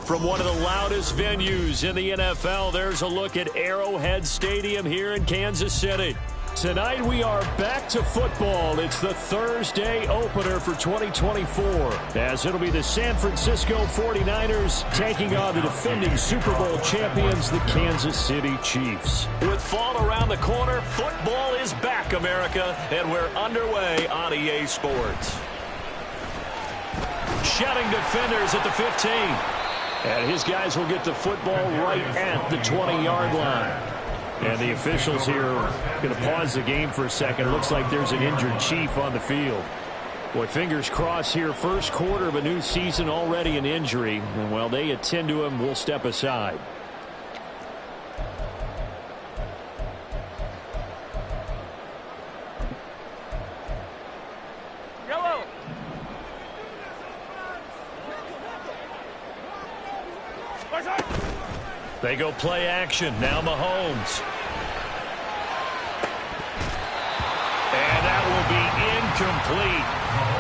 From one of the loudest venues in the NFL, there's a look at Arrowhead Stadium here in Kansas City. Tonight we are back to football. It's the Thursday opener for 2024, as it'll be the San Francisco 49ers taking on the defending Super Bowl champions, the Kansas City Chiefs. With fall around the corner, football is back, America, and we're underway on EA Sports. Shutting defenders at the 15. And his guys will get the football right at the 20-yard line. And the officials here are going to pause the game for a second. It looks like there's an injured Chief on the field. Boy, fingers crossed here. First quarter of a new season, already an injury. And while they attend to him, we'll step aside. Yellow. They go play action. Now Mahomes. And that will be incomplete.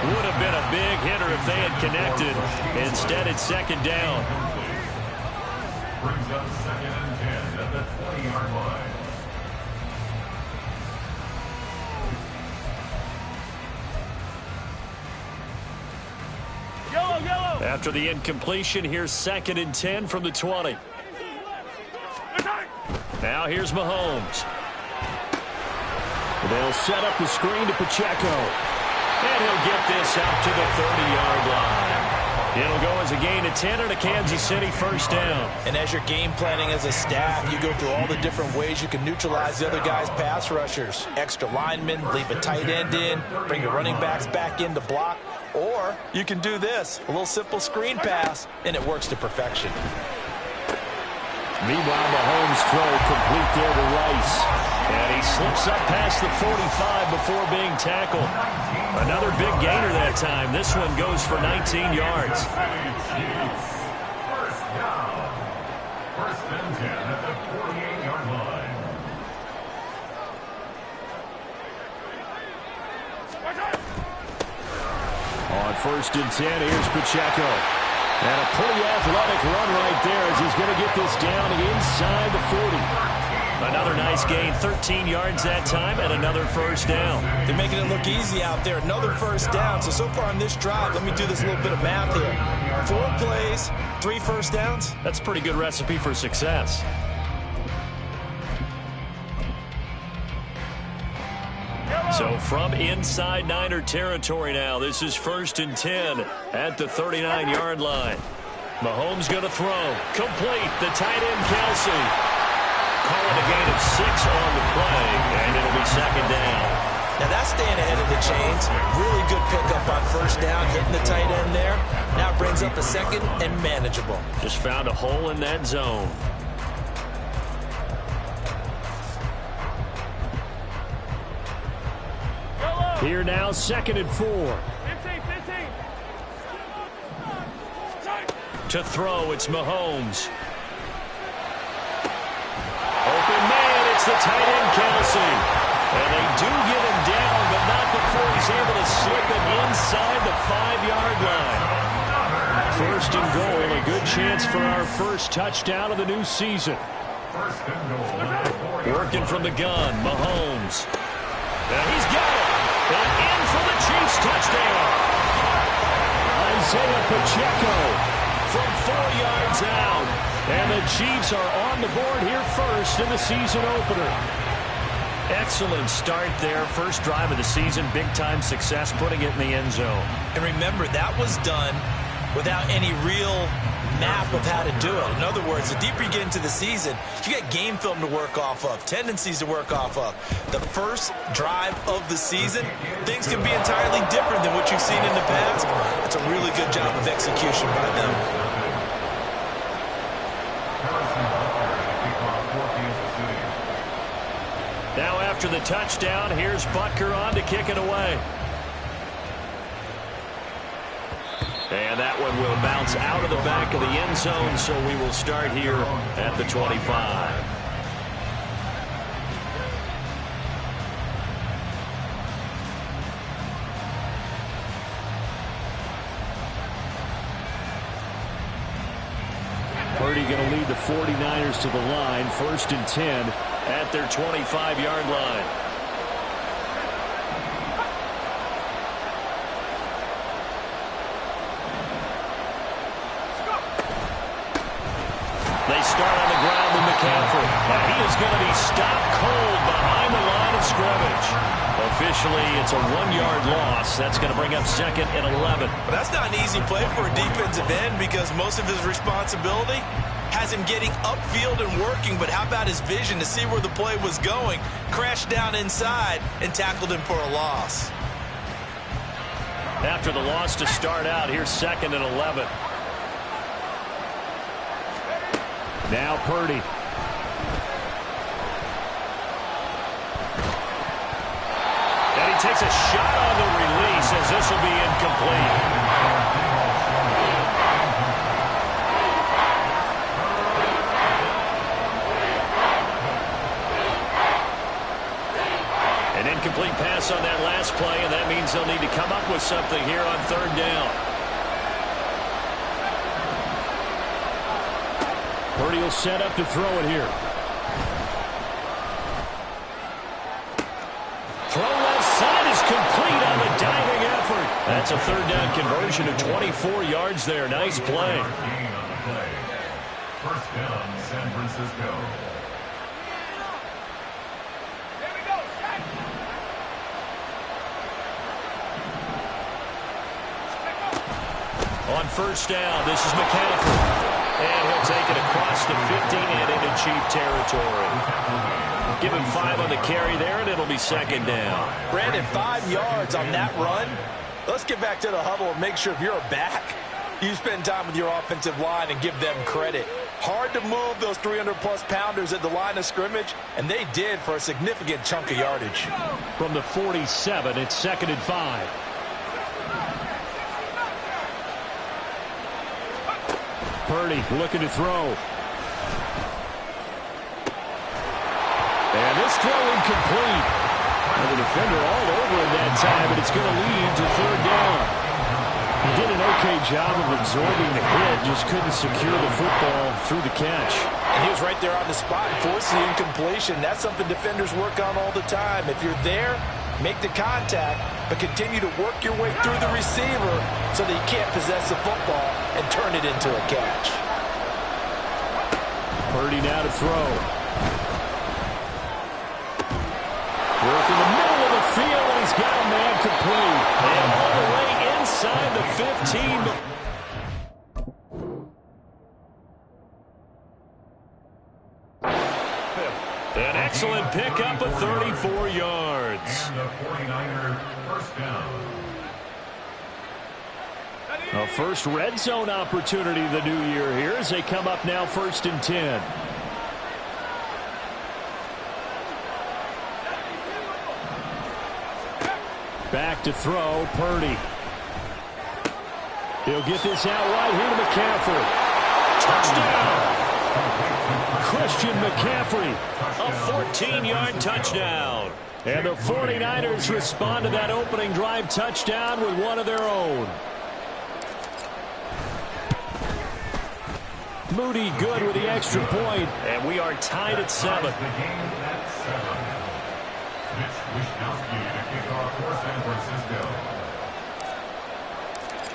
Would have been a big hitter if they had connected. Instead, it's second down. Brings up 2nd and 10 at the 20-yard line. Yellow. After the incompletion, here's 2nd and 10 from the 20. Now here's Mahomes. They'll set up the screen to Pacheco. And he'll get this out to the 30-yard line. It'll go as a gain of 10 and a Kansas City first down. And as you're game planning as a staff, you go through all the different ways you can neutralize the other guy's pass rushers. Extra linemen, leave a tight end in, bring your running backs back in to block. Or you can do this, a little simple screen pass, and it works to perfection. Meanwhile, Mahomes' throw complete there to Rice. And he slips up past the 45 before being tackled. Another big gainer that time. This one goes for 19 yards. First down. 1st and 10 at the 48-yard line. On 1st and 10, here's Pacheco. And a pretty athletic run right there as he's going to get this down inside the 40. Another nice gain, 13 yards that time, and another first down. They're making it look easy out there. Another first down. So far on this drive, let me do this little bit of math here. 4 plays, 3 first downs. That's a pretty good recipe for success. So from inside Niner territory now, this is 1st and 10 at the 39-yard line. Mahomes going to throw. Complete. The tight end, Kelsey. Calling a gain of 6 on the play, and it'll be 2nd down. Now that's staying ahead of the chains. Really good pickup on first down, hitting the tight end there. Now brings up a 2nd and manageable. Just found a hole in that zone. Here now, 2nd and 4. 15. To throw, it's Mahomes. Open man, it's the tight end, Kelsey. And they do get him down, but not before he's able to slip it inside the 5-yard line. 1st and goal, a good chance for our first touchdown of the new season. 1st and goal. Working from the gun, Mahomes. And he's got it. And in for the Chiefs touchdown. Isaiah Pacheco from 4 yards out. And the Chiefs are on the board here first in the season opener. Excellent start there. First drive of the season. Big-time success putting it in the end zone. And remember, that was done without any real map of how to do it. In other words, the deeper you get into the season, you get game film to work off of, tendencies to work off of. The first drive of the season, things can be entirely different than what you've seen in the past. It's a really good job of execution by them. Now after the touchdown, here's Butker on to kick it away. And that one will bounce out of the back of the end zone, so we will start here at the 25. Purdy going to lead the 49ers to the line. 1st and 10 at their 25-yard line. They start on the ground with McCaffrey. And he is going to be stopped cold behind the line of scrimmage. Officially, it's a 1-yard loss. That's going to bring up 2nd and 11. But that's not an easy play for a defensive end because most of his responsibility has him getting upfield and working. But how about his vision to see where the play was going? Crashed down inside and tackled him for a loss. After the loss to start out, here's 2nd and 11. Now Purdy. And he takes a shot on the release as this will be incomplete. An incomplete pass on that last play, and that means they'll need to come up with something here on 3rd down. Purdy will set up to throw it here. Throw left side is complete on the diving effort. That's a 3rd down conversion of 24 yards there. Nice play. 1st down, San Francisco. Here we go. Set. On 1st down, this is McCaffrey. And he'll take it across the 15 and into Chief territory. Give him 5 on the carry there, and it'll be 2nd down. Brandon, 5 yards on that run. Let's get back to the huddle and make sure if you're a back, you spend time with your offensive line and give them credit. Hard to move those 300-plus pounders at the line of scrimmage, and they did for a significant chunk of yardage. From the 47, it's 2nd and 5. Purdy looking to throw. And this throw incomplete. And the defender all over him that time, and it's going to lead to 3rd down. He did an okay job of absorbing the hit, just couldn't secure the football through the catch. And he was right there on the spot, forcing the incompletion. That's something defenders work on all the time. If you're there, make the contact, but continue to work your way through the receiver so that you can't possess the football and turn it into a catch. Purdy now to throw. Work in the middle of the field, and he's got a man complete. And all the way inside the 15. An excellent pickup of 34 yards. And the 49ers 1st down. A first red zone opportunity the new year here as they come up now 1st and 10. Back to throw, Purdy. He'll get this out wide here to McCaffrey. Touchdown! Christian McCaffrey, a 14-yard touchdown. And the 49ers respond to that opening drive touchdown with one of their own. Moody good with the extra point, and we are tied at 7. The game at 7. Mitch Wishnowsky to kick off for San Francisco.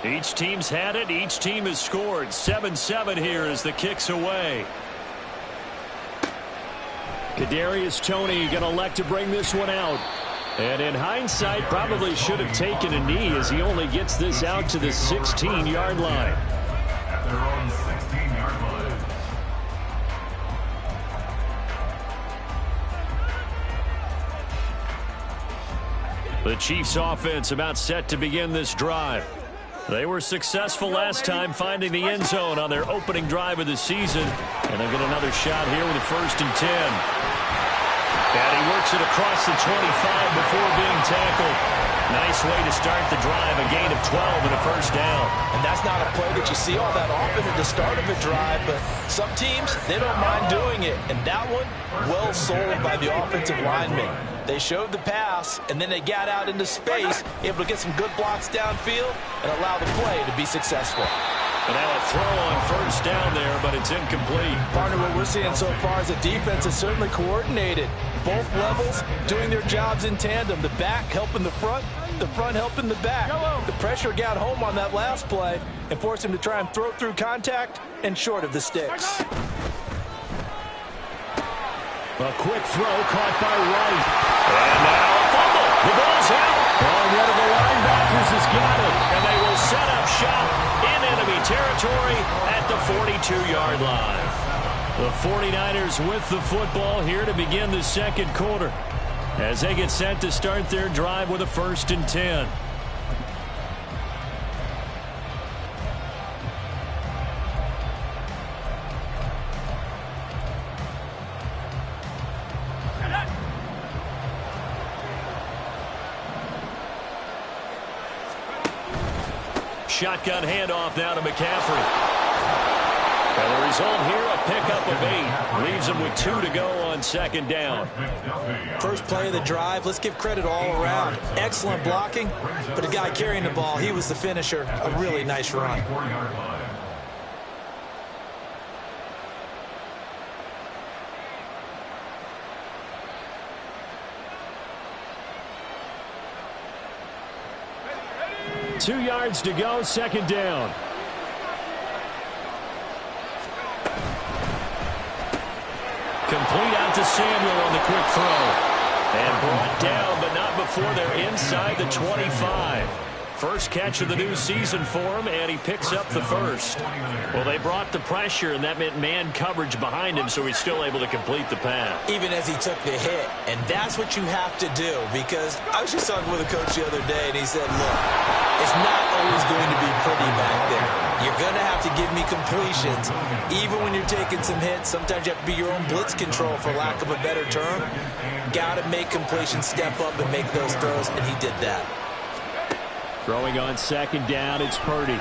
Each team's had it. Each team has scored. 7-7 here as the kick's away. Kadarius Toney going to elect to bring this one out. And in hindsight, probably should have taken a knee as he only gets this out to the 16-yard line. At their own 16-yard line. The Chiefs offense about set to begin this drive. They were successful last time finding the end zone on their opening drive of the season. And they'll get another shot here with a 1st and 10. And he works it across the 25 before being tackled. Nice way to start the drive, a gain of 12 and a 1st down. And that's not a play that you see all that often at the start of a drive, but some teams, they don't mind doing it. And that one, well sold by the offensive lineman. They showed the pass, and then they got out into space, able to get some good blocks downfield and allow the play to be successful. And now a throw on first down there, but it's incomplete. Partner, what we're seeing so far is the defense is certainly coordinated. Both levels doing their jobs in tandem. The back helping the front helping the back. The pressure got home on that last play and forced him to try and throw through contact and short of the sticks. A quick throw caught by Wright. And now a fumble. The ball's out. Oh, one of the linebackers has got it. And they will set up shop in enemy territory at the 42-yard line. The 49ers with the football here to begin the second quarter as they get set to start their drive with a 1st and 10. Shotgun handoff now to McCaffrey. And the result here, a pickup of 8. Leaves him with 2 to go on 2nd down. First play of the drive, let's give credit all around. Excellent blocking, but the guy carrying the ball, he was the finisher. A really nice run. Two yards to go, 2nd down. Complete out to Samuel on the quick throw. And brought down, but not before they're inside the 25. First catch of the new season for him, and he picks up the first. Well, they brought the pressure, and that meant man coverage behind him, so he's still able to complete the pass. Even as he took the hit, and that's what you have to do, because I was just talking with a coach the other day, and he said, look, it's not always going to be pretty back there. You're going to have to give me completions. Even when you're taking some hits, sometimes you have to be your own blitz control, for lack of a better term. Got to make completions, step up and make those throws, and he did that. Throwing on 2nd down, it's Purdy.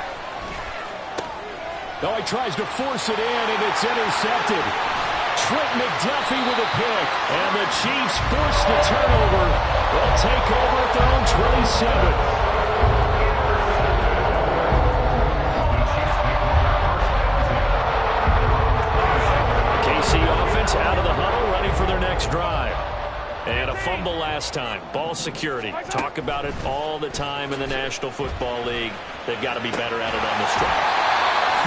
Oh, he tries to force it in, and it's intercepted. Trent McDuffie with a pick, and the Chiefs force the turnover. They'll take over at their own 27. Offense out of the huddle, ready for their next drive. And a fumble last time. Ball security. Talk about it all the time in the National Football League. They've got to be better at it on this drive.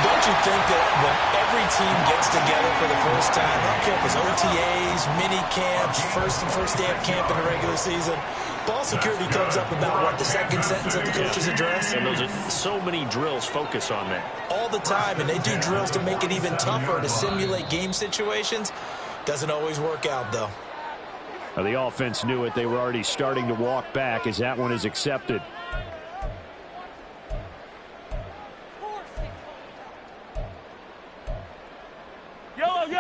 Don't you think that when every team gets together for the first time, I don't care if it's OTAs, mini camps, first day of camp in the regular season, ball security comes up about, what, the second sentence of the coach's address? And those are so many drills focus on that. All the time, and they do drills to make it even tougher to simulate game situations. Doesn't always work out, though. Now, the offense knew it. They were already starting to walk back as that one is accepted.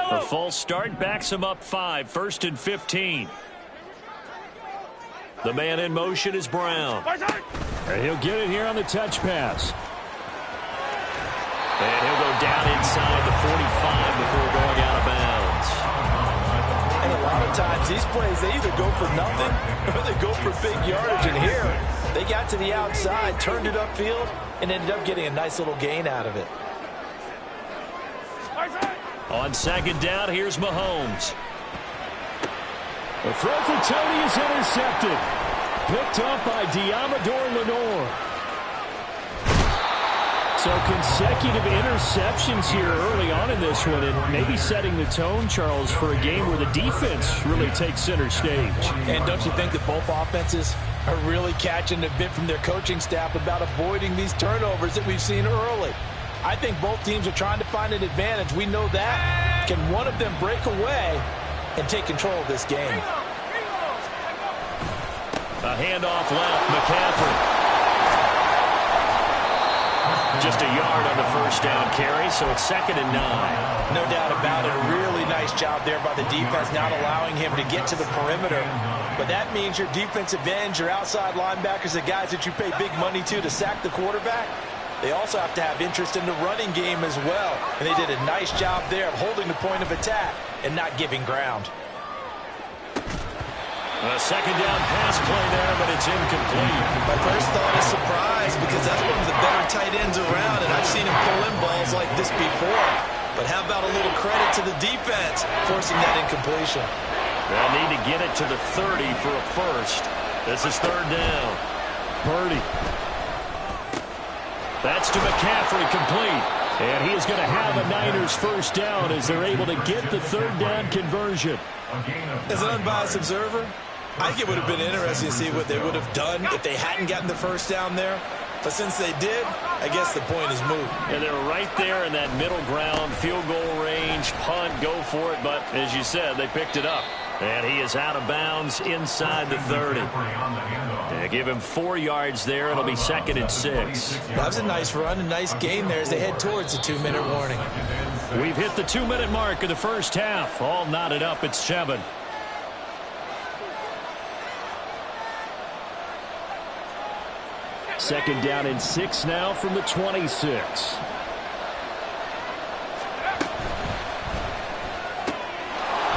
A false start backs him up 5. 1st and 15. The man in motion is Brown. And he'll get it here on the touch pass. And he'll go down inside the 45 before going out of bounds. And a lot of times, these plays, they either go for nothing or they go for big yardage. And here, they got to the outside, turned it upfield, and ended up getting a nice little gain out of it. On 2nd down, here's Mahomes. The throw for Tony is intercepted. Picked up by Diamador Lenore. So consecutive interceptions here early on in this one, and maybe setting the tone, Charles, for a game where the defense really takes center stage. And don't you think that both offenses are really catching a bit from their coaching staff about avoiding these turnovers that we've seen early? I think both teams are trying to find an advantage. We know that. Can one of them break away and take control of this game? A handoff left, McCaffrey. Just a yard on the first down carry, so it's 2nd and 9. No doubt about it. A really nice job there by the defense, not allowing him to get to the perimeter. But that means your defensive ends, your outside linebackers, the guys that you pay big money to sack the quarterback, they also have to have interest in the running game as well. And they did a nice job there of holding the point of attack and not giving ground. A 2nd down pass play there, but it's incomplete. My first thought is surprise, because that's one of the better tight ends around, and I've seen him pull in balls But how about a little credit to the defense forcing that incompletion? They'll need to get it to the 30 for a first. This is third down. Purdy. That's to McCaffrey, complete. And he is going to have a Niners first down as they're able to get the third down conversion. As an unbiased observer, I think it would have been interesting to see what they would have done if they hadn't gotten the first down there. But since they did, I guess the point is moot. And they're right there in that middle ground, field goal range, punt, go for it. But as you said, they picked it up. And he is out of bounds inside the 30. They give him 4 yards there. It'll be second and 6. That was a nice run, a nice gain there as they head towards the 2-minute warning. We've hit the 2-minute mark of the first half. All knotted up at 7. Second down and 6 now from the 26.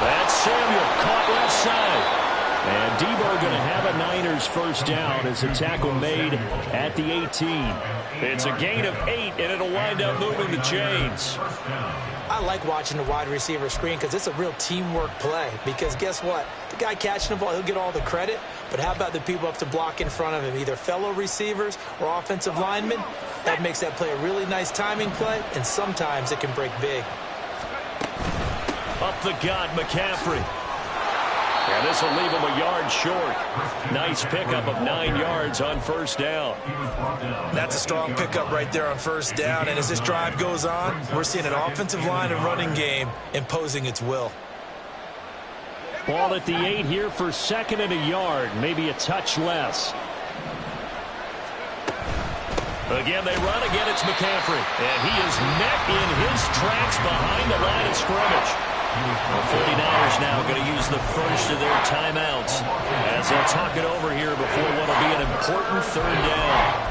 That's Samuel caught left side. And Debo going to have a Niners first down as a tackle made at the 18. It's a gain of 8, and it'll wind up moving the chains. I like watching the wide receiver screen because it's a real teamwork play. Because guess what? The guy catching the ball, he'll get all the credit. But how about the people up to block in front of him, either fellow receivers or offensive linemen? That makes that play a really nice timing play, and sometimes it can break big. Up the gut, McCaffrey. And this will leave him a yard short. Nice pickup of 9 yards on first down. That's a strong pickup right there on first down. And as this drive goes on, we're seeing an offensive line and running game imposing its will. Ball at the 8 here for second and a yard, maybe a touch less. Again, they run. Again, it's McCaffrey. And he is met in his tracks behind the line of scrimmage. The 49ers now going to use the first of their timeouts as they'll talk it over here before what will be an important third down.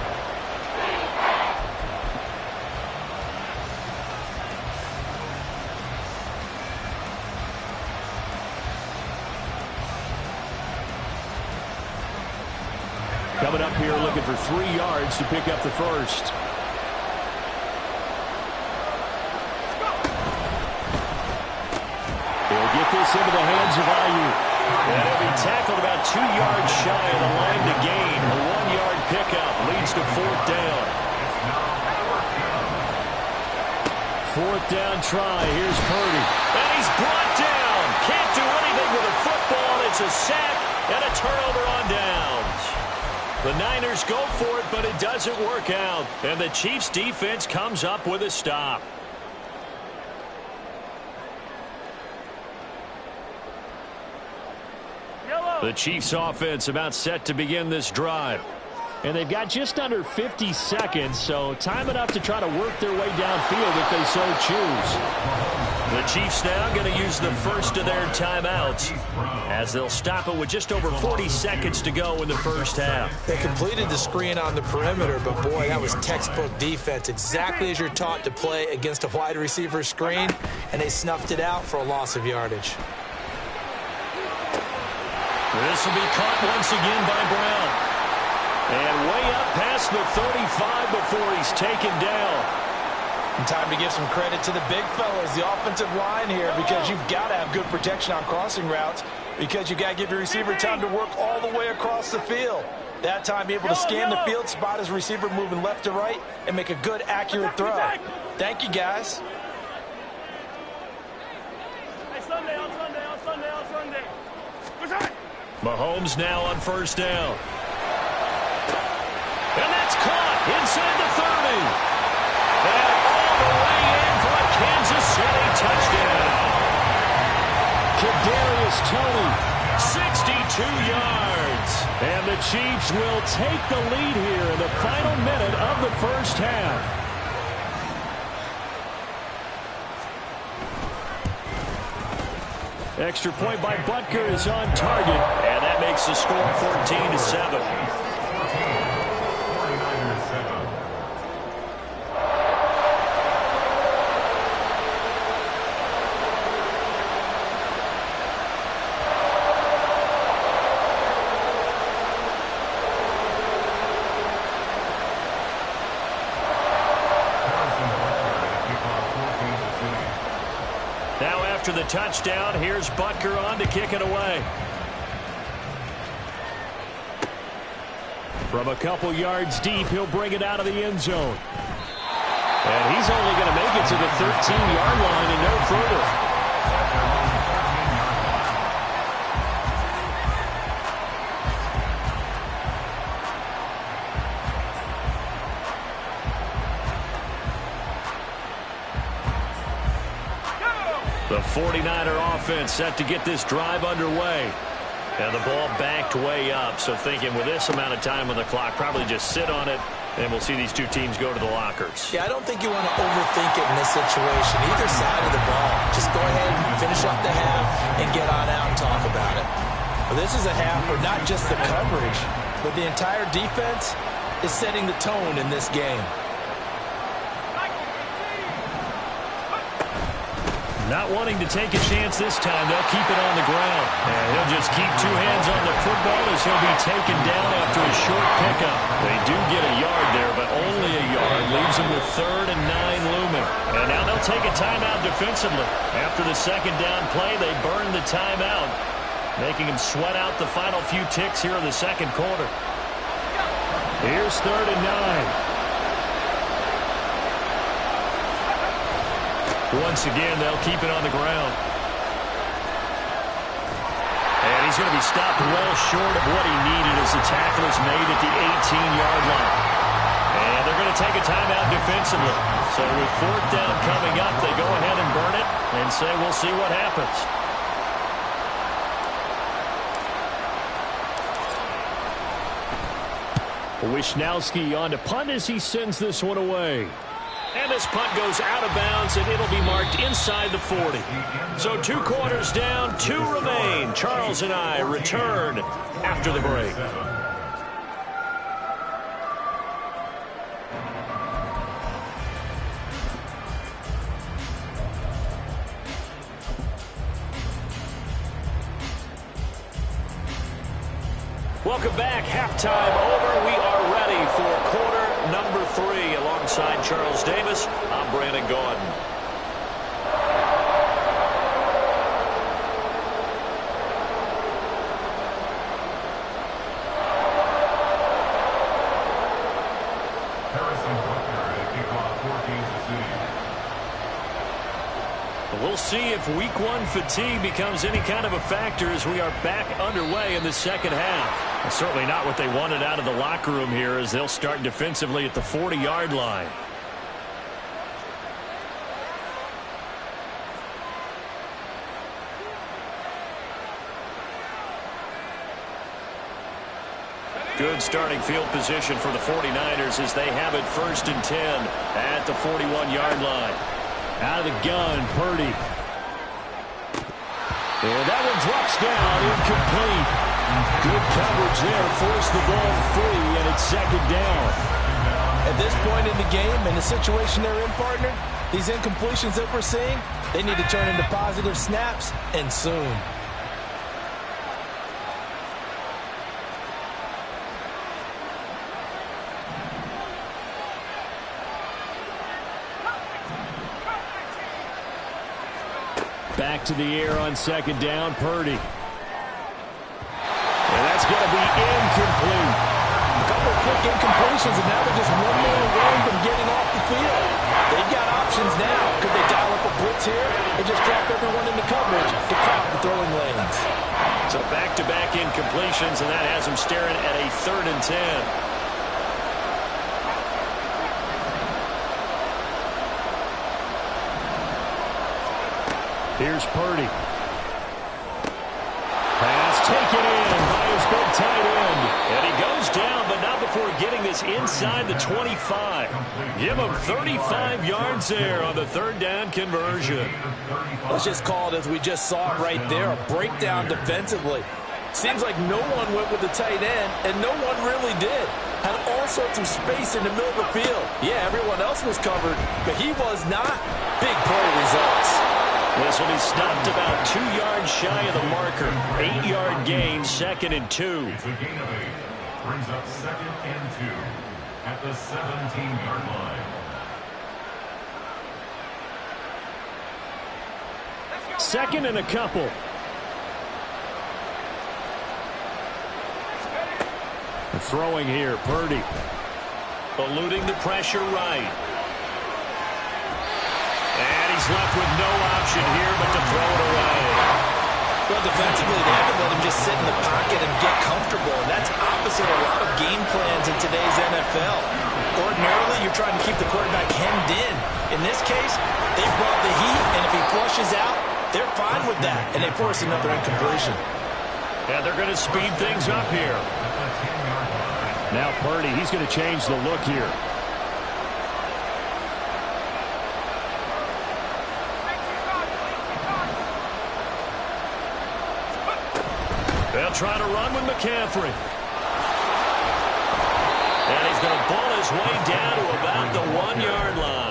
Coming up here looking for 3 yards to pick up the first. They'll get this into the hands of Ayuk. And he'll be tackled about 2 yards shy of the line to gain. A 1-yard pickup leads to fourth down. Fourth down try. Here's Purdy. And he's brought down. Can't do anything with a football. It's a sack and a turnover on downs. The Niners go for it, but it doesn't work out. And the Chiefs' defense comes up with a stop. The Chiefs' offense about set to begin this drive. And they've got just under 50 seconds, so time enough to try to work their way downfield if they so choose. The Chiefs now going to use the first of their timeouts as they'll stop it with just over 40 seconds to go in the first half. They completed the screen on the perimeter, but boy, that was textbook defense. Exactly as you're taught to play against a wide receiver screen, and they snuffed it out for a loss of yardage. This will be caught once again by Brown. And way up past the 35 before he's taken down. And time to give some credit to the big fellas, the offensive line here, because you've got to have good protection on crossing routes because you've got to give your receiver time to work all the way across the field. That time, be able to scan the field, spot his receiver moving left to right, and make a good, accurate throw. Thank you, guys. Mahomes now on first down. And that's caught inside the 30. And all the way in for a Kansas City touchdown. Kadarius Toney, 62 yards. And the Chiefs will take the lead here in the final minute of the first half. Extra point by Butker is on target, and that makes the score 14-7. after the touchdown. Here's Butker on to kick it away. From a couple yards deep, he'll bring it out of the end zone. And he's only going to make it to the 13-yard line and no further. The 49er offense set to get this drive underway. And the ball backed way up, so thinking with this amount of time on the clock, probably just sit on it, and we'll see these two teams go to the lockers. Yeah, I don't think you want to overthink it in this situation. Either side of the ball. Just go ahead and finish up the half and get on out and talk about it. Well, this is a half where not just the coverage, but the entire defense is setting the tone in this game. Not wanting to take a chance this time, they'll keep it on the ground. And he'll just keep two hands on the football as he'll be taken down after a short pickup. They do get a yard there, but only a yard. Leaves them with 3rd and 9 looming. And now they'll take a timeout defensively. After the second down play, they burn the timeout, making them sweat out the final few ticks here in the second quarter. Here's 3rd and 9. Once again, they'll keep it on the ground. And he's going to be stopped well short of what he needed as the tackle is made at the 18-yard line. And they're going to take a timeout defensively. So with 4th down coming up, they go ahead and burn it and say we'll see what happens. Wisnowski on to punt as he sends this one away. And this punt goes out of bounds, and it'll be marked inside the 40. So 2 quarters down, 2 remain. Charles and I return after the break. Welcome back. Halftime over. We are ready for quarter number 3. Alongside Charles Davis, I'm Brandon Gordon. Harrison Butker at kickoff for Kansas City. We'll see if week 1 fatigue becomes any kind of a factor as we are back underway in the second half. And certainly not what they wanted out of the locker room here as they'll start defensively at the 40-yard line. Good starting field position for the 49ers as they have it 1st and 10 at the 41-yard line. Out of the gun, Purdy. And that one drops down, incomplete. Good coverage there, forced the ball free, and it's 2nd down. At this point in the game, in the situation they're in, partner, these incompletions that we're seeing, they need to turn into positive snaps, and soon. Back to the air on 2nd down, Purdy. And that's going to be incomplete. A couple of quick incompletions, and now they're just one man away from getting off the field. They've got options now. Could they dial up a blitz here or just drop everyone into coverage to crowd the throwing lanes? So back-to-back incompletions, and that has them staring at a 3rd and 10. Here's Purdy. Pass taken in by his big tight end. And he goes down, but not before getting this inside the 25. Give him 35 yards there on the 3rd down conversion. Let's just call it as we just saw it right there, a breakdown defensively. Seems like no one went with the tight end, and no one really did. Had all sorts of space in the middle of the field. Yeah, everyone else was covered, but he was not. Big play results. This will be stopped about 2 yards shy of the marker. 8-yard gain, 2nd and 2. It's a gain of 8. Brings up 2nd and 2 at the 17-yard line. Let's go! 2nd and a couple. Throwing here, Purdy. Eluding the pressure right. And he's left with no option here but to throw it away. Well, defensively, they have to let him just sit in the pocket and get comfortable. And that's opposite a lot of game plans in today's NFL. Ordinarily, you're trying to keep the quarterback hemmed in. In this case, they brought the heat, and if he flushes out, they're fine with that. And they force another incompletion. And they're going to speed things up here. Now Purdy, he's going to change the look here. They'll try to run with McCaffrey. And he's going to pull his way down to about the 1-yard line.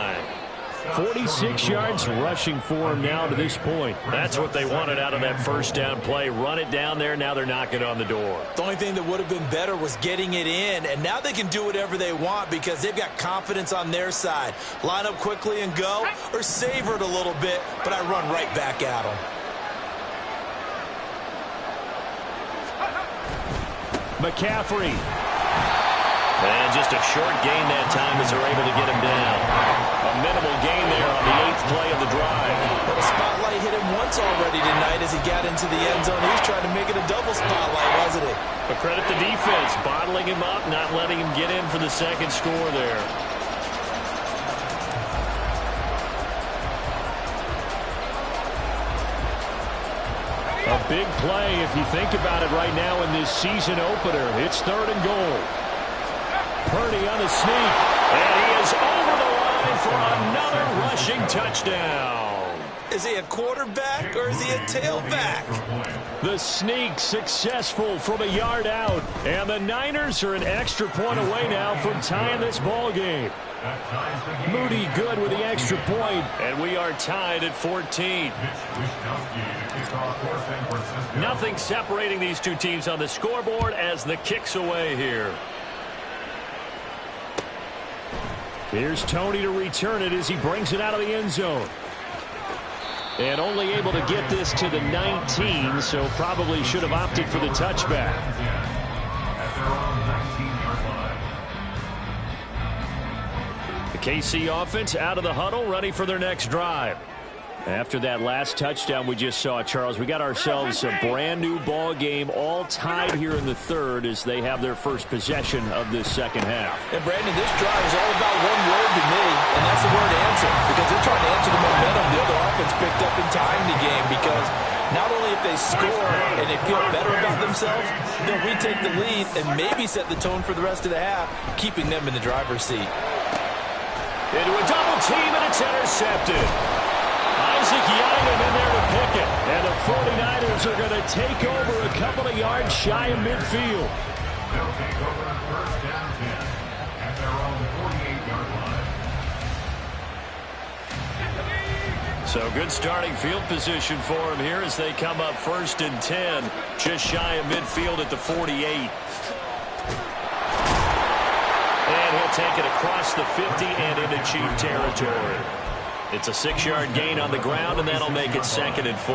46 yards rushing for him now to this point. That's what they wanted out of that first down play. Run it down there. Now they're knocking on the door. The only thing that would have been better was getting it in. And now they can do whatever they want because they've got confidence on their side. Line up quickly and go, or savor it a little bit, but I run right back at them. McCaffrey. And just a short gain that time as they're able to get him down. A minimal gain there on the 8th play of the drive. Well, the spotlight hit him once already tonight as he got into the end zone. He was trying to make it a double spotlight, wasn't he? But credit the defense, bottling him up, not letting him get in for the second score there. A big play if you think about it right now in this season opener. It's 3rd and goal. Purdy on the sneak, and he is over the line for another rushing touchdown. Is he a quarterback or is he a tailback? The sneak successful from a yard out, and the Niners are an extra point away now from tying this ball game. Moody good with the extra point, and we are tied at 14. Nothing separating these two teams on the scoreboard as the kick's away here. Here's Tony to return it as he brings it out of the end zone. And only able to get this to the 19, so probably should have opted for the touchback. The KC offense out of the huddle, ready for their next drive. After that last touchdown we just saw, Charles, we got ourselves a brand new ball game, all tied here in the 3rd as they have their first possession of this second half. And Brandon, this drive is all about one word to me, and that's the word answer, because they're trying to answer the momentum the other offense picked up in tying the game, because not only if they score and they feel better about themselves, they'll retake the lead and maybe set the tone for the rest of the half, keeping them in the driver's seat. Into a double team, and it's intercepted. Isaac Young in there to pick it. And the 49ers are going to take over a couple of yards shy of midfield. They'll take over on 1st down 10 at their own 48-yard line. So good starting field position for him here as they come up 1st and 10, just shy of midfield at the 48. And he'll take it across the 50 and into Chief territory. It's a 6-yard gain on the ground, and that'll make it 2nd and 4.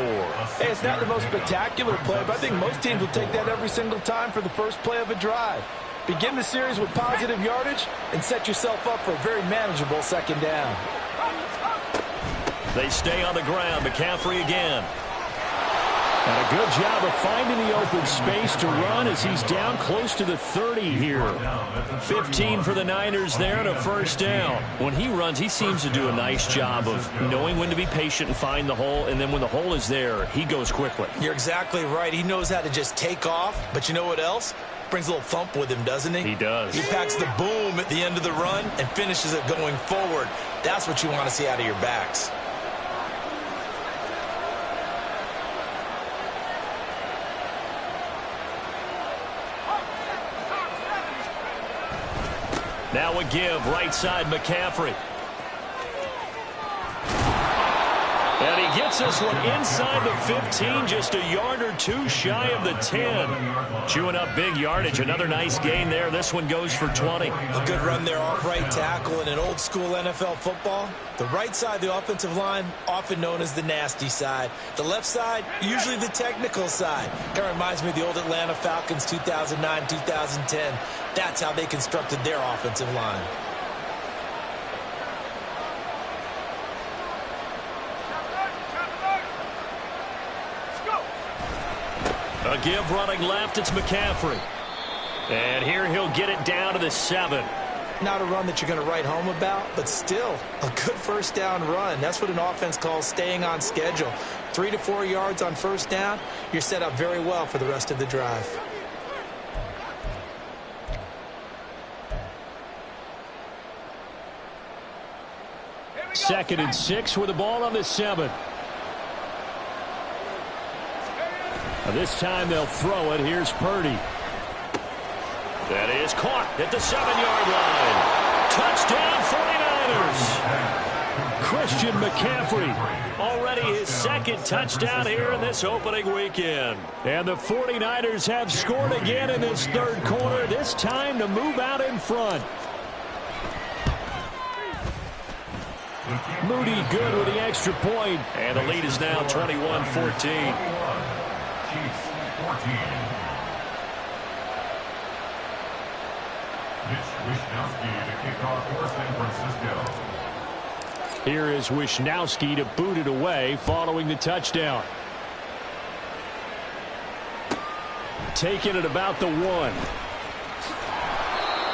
Hey, it's not the most spectacular play, but I think most teams will take that every single time for the first play of a drive. Begin the series with positive yardage and set yourself up for a very manageable 2nd down. They stay on the ground. McCaffrey again. And a good job of finding the open space to run as he's down close to the 30 here. 15 for the Niners there and a 1st down. When he runs, he seems to do a nice job of knowing when to be patient and find the hole, and then when the hole is there, he goes quickly. You're exactly right. He knows how to just take off, but you know what else? Brings a little thump with him, doesn't he? He does. He packs the boom at the end of the run and finishes it going forward. That's what you want to see out of your backs. Now a give, right side McCaffrey. And he gets this one inside the 15, just a yard or two shy of the 10. Chewing up big yardage. Another nice gain there. This one goes for 20. A good run there off right tackle in an old school NFL football. The right side of the offensive line, often known as the nasty side. The left side, usually the technical side. Kind of reminds me of the old Atlanta Falcons 2009, 2010. That's how they constructed their offensive line. A give running left, it's McCaffrey. And here he'll get it down to the 7. Not a run that you're going to write home about, but still a good first down run. That's what an offense calls staying on schedule. 3 to 4 yards on first down, you're set up very well for the rest of the drive. Second and 6 with the ball on the 7. This time they'll throw it. Here's Purdy. That is caught at the 7-yard line. Touchdown 49ers. Christian McCaffrey. Already his second touchdown here in this opening weekend. And the 49ers have scored again in this third quarter. This time to move out in front. Moody good with the extra point. And the lead is now 21-14. Chiefs 14. Mitch Wishnowsky to kick off for San Francisco. Here is Wishnowsky to boot it away following the touchdown. Taking it about the 1.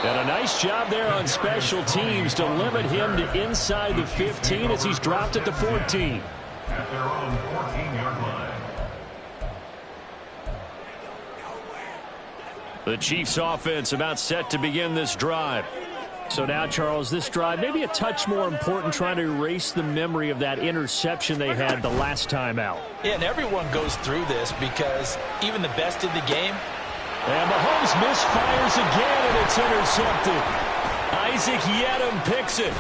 And a nice job there on special teams to limit him to inside the 15 as he's dropped at the 14. At their own 14-yard line. The Chiefs offense about set to begin this drive. So now, Charles, this drive maybe a touch more important, trying to erase the memory of that interception they had the last time out. Yeah, and everyone goes through this because even the best in the game. And Mahomes misfires again, and it's intercepted. Isaac Yedem picks it.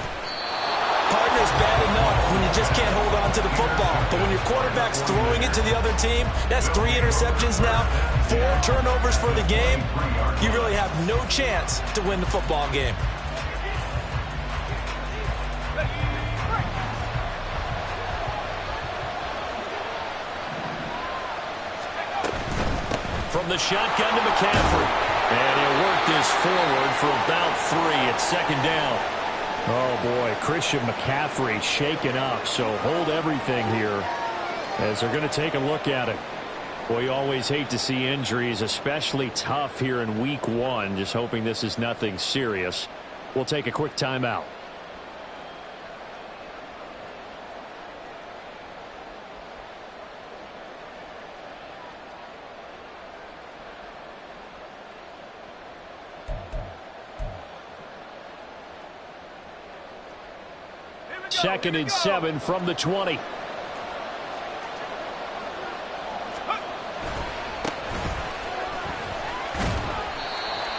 Partner's bad enough when you just can't hold on to the football. But when your quarterback's throwing it to the other team, that's 3 interceptions now, 4 turnovers for the game. You really have no chance to win the football game. From the shotgun to McCaffrey. And he'll work this forward for about 3 at second down. Oh, boy, Christian McCaffrey shaken up, so hold everything here as they're going to take a look at it. Boy, you always hate to see injuries, especially tough here in week 1. Just hoping this is nothing serious. We'll take a quick timeout. Second and 7 from the 20.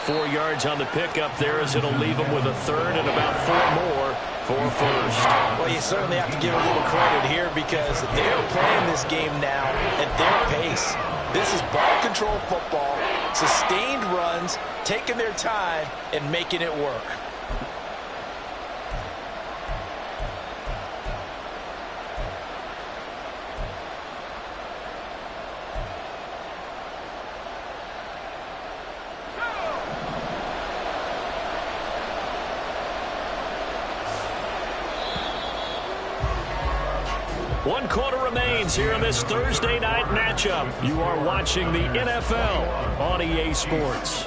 Four yards on the pickup there as it'll leave them with a third and about 4 more for first. Well, you certainly have to give a little credit here because they're playing this game now at their pace. This is ball control football, sustained runs, taking their time and making it work. One quarter remains here in this Thursday night matchup. You are watching the NFL on EA Sports.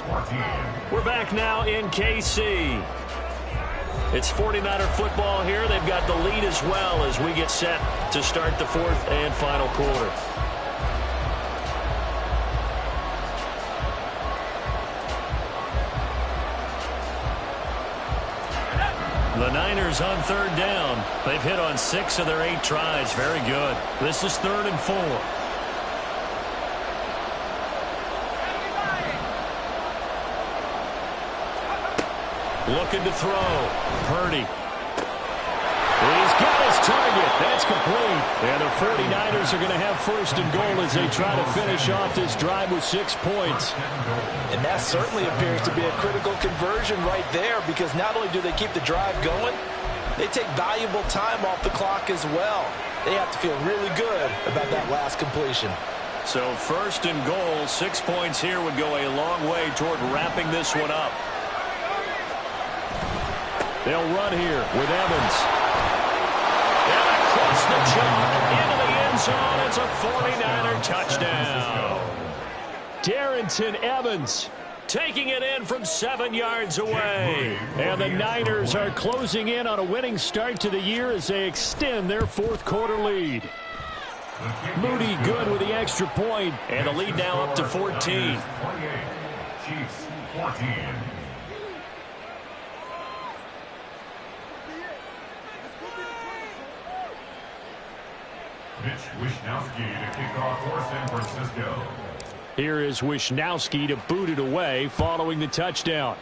We're back now in KC. It's 49er football here. They've got the lead as well as we get set to start the fourth and final quarter. The Niners on third down. They've hit on 6 of their 8 tries. Very good. This is 3rd and 4. Looking to throw. Purdy. He's got his target. That's complete. And the 49ers are going to have first and goal as they try to finish off this drive with 6 points. And that certainly appears to be a critical conversion right there, because not only do they keep the drive going, they take valuable time off the clock as well. They have to feel really good about that last completion. So first and goal, 6 points here would go a long way toward wrapping this one up. They'll run here with Evans. And across the chalk into the end zone. It's a 49er touchdown. Darrington Evans taking it in from 7 yards away. And the Niners are closing in on a winning start to the year as they extend their fourth quarter lead. Moody good with the extra point, and the lead now up to 14. 28, Chiefs 14. Mitch Wishnowsky to kick off for San Francisco. Here is Wishnowsky to boot it away following the touchdown.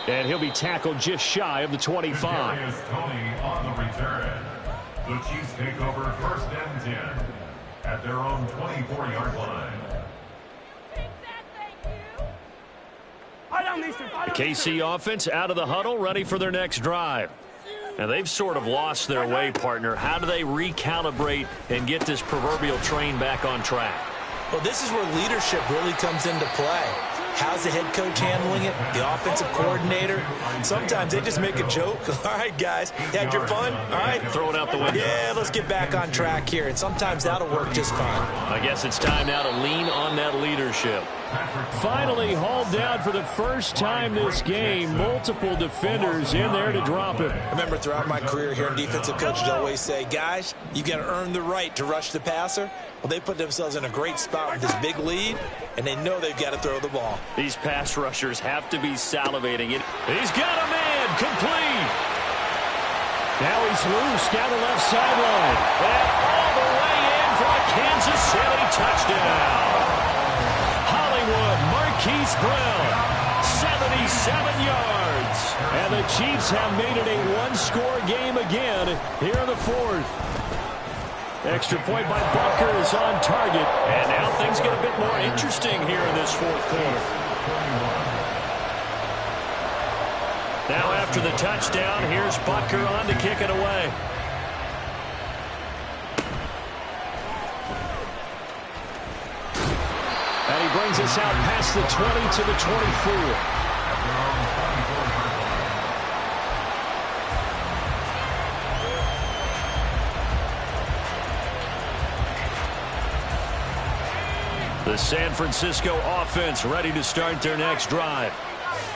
And he'll be tackled just shy of the 25. Is Tony on the return. The Chiefs take over first and 10 at their own 24-yard line. The KC offense out of the huddle, ready for their next drive. Now, they've sort of lost their way, partner. How do they recalibrate and get this proverbial train back on track? Well, this is where leadership really comes into play. How's the head coach handling it? The offensive coordinator? Sometimes they just make a joke. All right, guys, you had your fun? All right. Throw it out the window. Yeah, let's get back on track here. And sometimes that'll work just fine. I guess it's time now to lean on that leadership. Finally hauled down for the first time this game. Multiple defenders in there to drop him. I remember throughout my career here, defensive coaches always say, guys, you got to earn the right to rush the passer. Well, they put themselves in a great spot with this big lead, and they know they've got to throw the ball. These pass rushers have to be salivating it. He's got a man, complete. Now he's loose down the left sideline. And all the way in for a Kansas City touchdown. Hollywood Marquise Brown, 77 yards. And the Chiefs have made it a one-score game again here in the fourth. Extra point by Bucker is on target. And now things get a bit more interesting here in this fourth quarter. Now after the touchdown, here's Bucker on to kick it away. And he brings us out past the 20 to the 24. The San Francisco offense ready to start their next drive.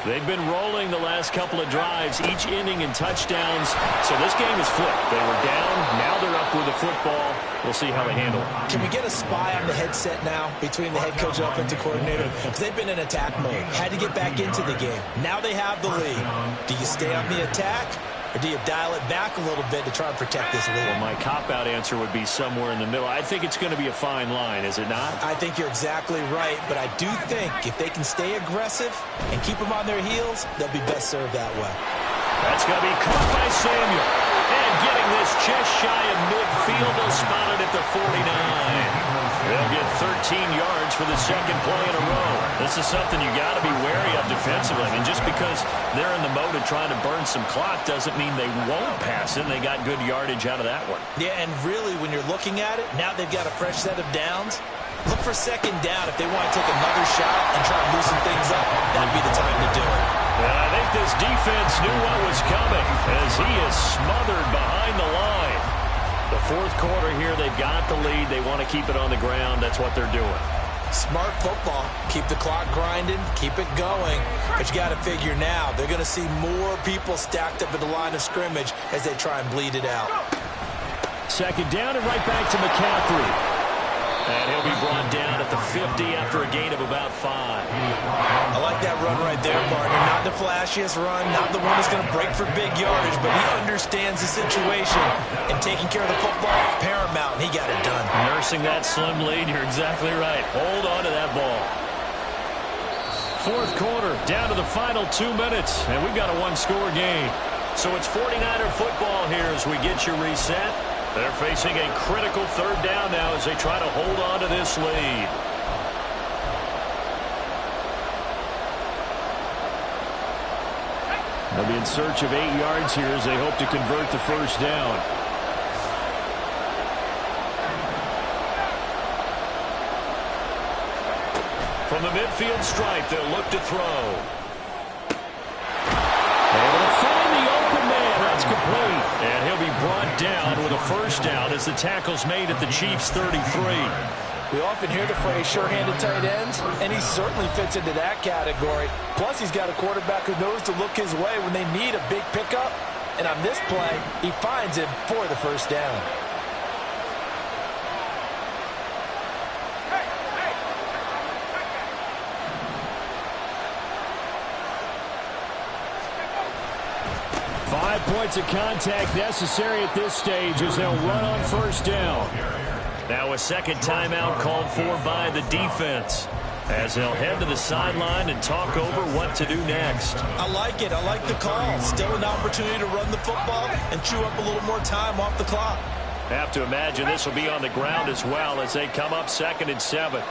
They've been rolling the last couple of drives, each inning in touchdowns. So this game is flipped. They were down. Now they're up with the football. We'll see how they handle it. Can we get a spy on the headset now between the head coach and offensive coordinator? Because they've been in attack mode. Had to get back into the game. Now they have the lead. Do you stay on the attack? Or do you dial it back a little bit to try and protect this lead? Well, my cop-out answer would be somewhere in the middle. I think it's going to be a fine line, is it not? I think you're exactly right, but I do think if they can stay aggressive and keep them on their heels, they'll be best served that way. That's going to be caught by Samuel. And getting this just shy of midfield, they'll spot it at the 49. They'll get 13 yards for the second play in a row. This is something you got to be wary of defensively. I mean, just because they're in the mode of trying to burn some clock doesn't mean they won't pass it. They got good yardage out of that one. Yeah, and really, when you're looking at it, now they've got a fresh set of downs. Look for second down if they want to take another shot and try to loosen things up. That'd be the time to do it. And I think this defense knew what was coming as he is smothered behind the line. The fourth quarter here, they've got the lead. They want to keep it on the ground. That's what they're doing. Smart football. Keep the clock grinding. Keep it going. But you got to figure now, they're going to see more people stacked up at the line of scrimmage as they try and bleed it out. Second down and right back to McCaffrey. And he'll be brought down at the 50 after a gain of about 5. I like that run right there, partner. Not the flashiest run, not the one that's going to break for big yardage, but he understands the situation, and taking care of the football, paramount, and he got it done. Nursing that slim lead, you're exactly right. Hold on to that ball. fourth quarter, down to the final 2 minutes, and we've got a one-score game. So it's 49er football here as we get you reset. They're facing a critical third down now as they try to hold on to this lead. They'll be in search of 8 yards here as they hope to convert the first down. From the midfield stripe, they'll look to throw. Able to find the open man. That's complete. And he'll be brought down with a first down as the tackle's made at the Chiefs' 33. We often hear the phrase sure-handed tight ends, and he certainly fits into that category. Plus, he's got a quarterback who knows to look his way when they need a big pickup. And on this play, he finds him for the first down. Points of contact necessary at this stage as they'll run on first down. Now a second timeout called for by the defense as they'll head to the sideline and talk over what to do next. I like it. I like the call. Still an opportunity to run the football and chew up a little more time off the clock. Have to imagine this will be on the ground as well as they come up 2nd and 7.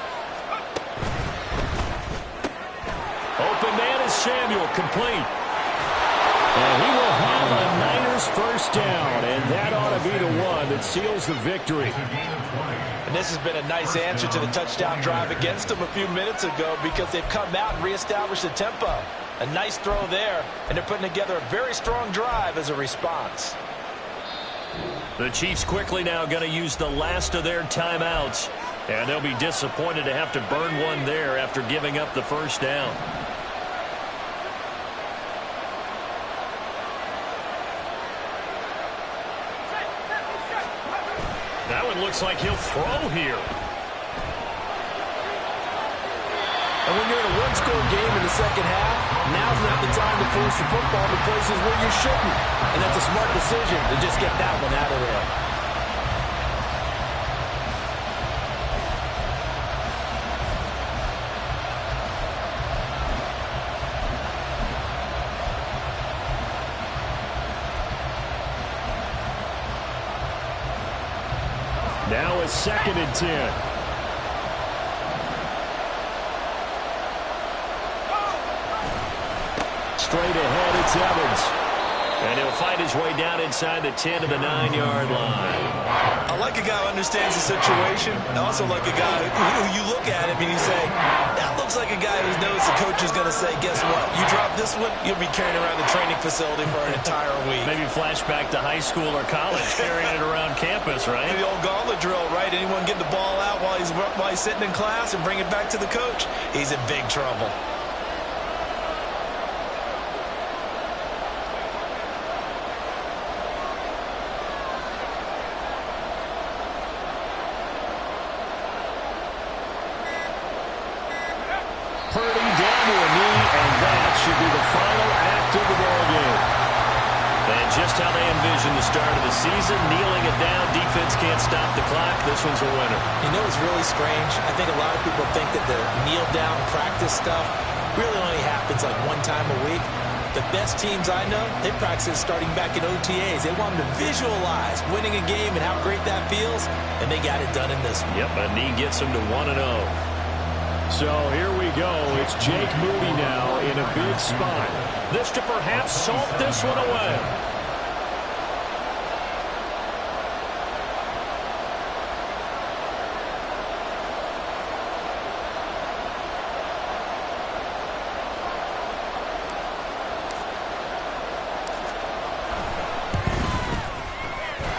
Open man is Samuel, complete. And he will have a Niners first down, and that ought to be the one that seals the victory. And this has been a nice answer to the touchdown drive against them a few minutes ago because they've come out and reestablished the tempo. A nice throw there, and they're putting together a very strong drive as a response. The Chiefs quickly now going to use the last of their timeouts, and they'll be disappointed to have to burn one there after giving up the first down. That one looks like he'll throw here. And when you're in a one-score game in the second half, now's not the time to force the football to places where you shouldn't. And that's a smart decision to just get that one out of there. Now a 2nd and 10. Straight ahead, it's Evans. And he'll fight his way down inside the 10 to the 9-yard line. I like a guy who understands the situation. I also like a guy who you look at him and you say, that looks like a guy who knows the coach is going to say, guess what? You drop this one, you'll be carrying around the training facility for an entire week. Maybe flashback to high school or college, carrying it around campus, right? The old gauntlet drill, right? Anyone get the ball out while he's sitting in class and bring it back to the coach? He's in big trouble. Purdy down to a knee, and that should be the final act of the ball game. And just how they envision the start of the season, kneeling it down, defense can't stop the clock. This one's a winner. You know what's really strange? I think a lot of people think that the kneel-down practice stuff really only happens like one time a week. The best teams I know, they practice starting back in OTAs. They want them to visualize winning a game and how great that feels, and they got it done in this one. Yep, a knee gets them to 1-0. So here we go. It's Jake Moody now in a big spot. This to perhaps salt this one away.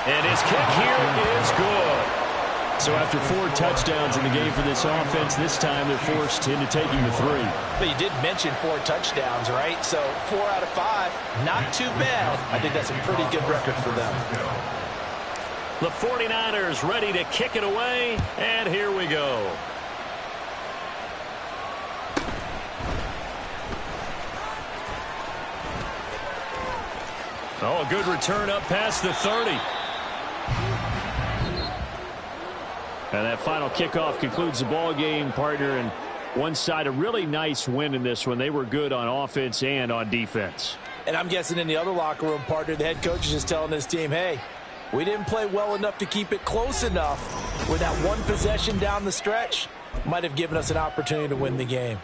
And his kick here is good. So after 4 touchdowns in the game for this offense, this time they're forced into taking the 3. But you did mention 4 touchdowns, right? So 4 out of 5, not too bad. I think that's a pretty good record for them. The 49ers ready to kick it away, and here we go. Oh, a good return up past the 30. And that final kickoff concludes the ball game, partner. And one side a really nice win in this one. They were good on offense and on defense. And I'm guessing in the other locker room, partner, the head coach is just telling his team, hey, we didn't play well enough to keep it close enough where that one possession down the stretch might have given us an opportunity to win the game.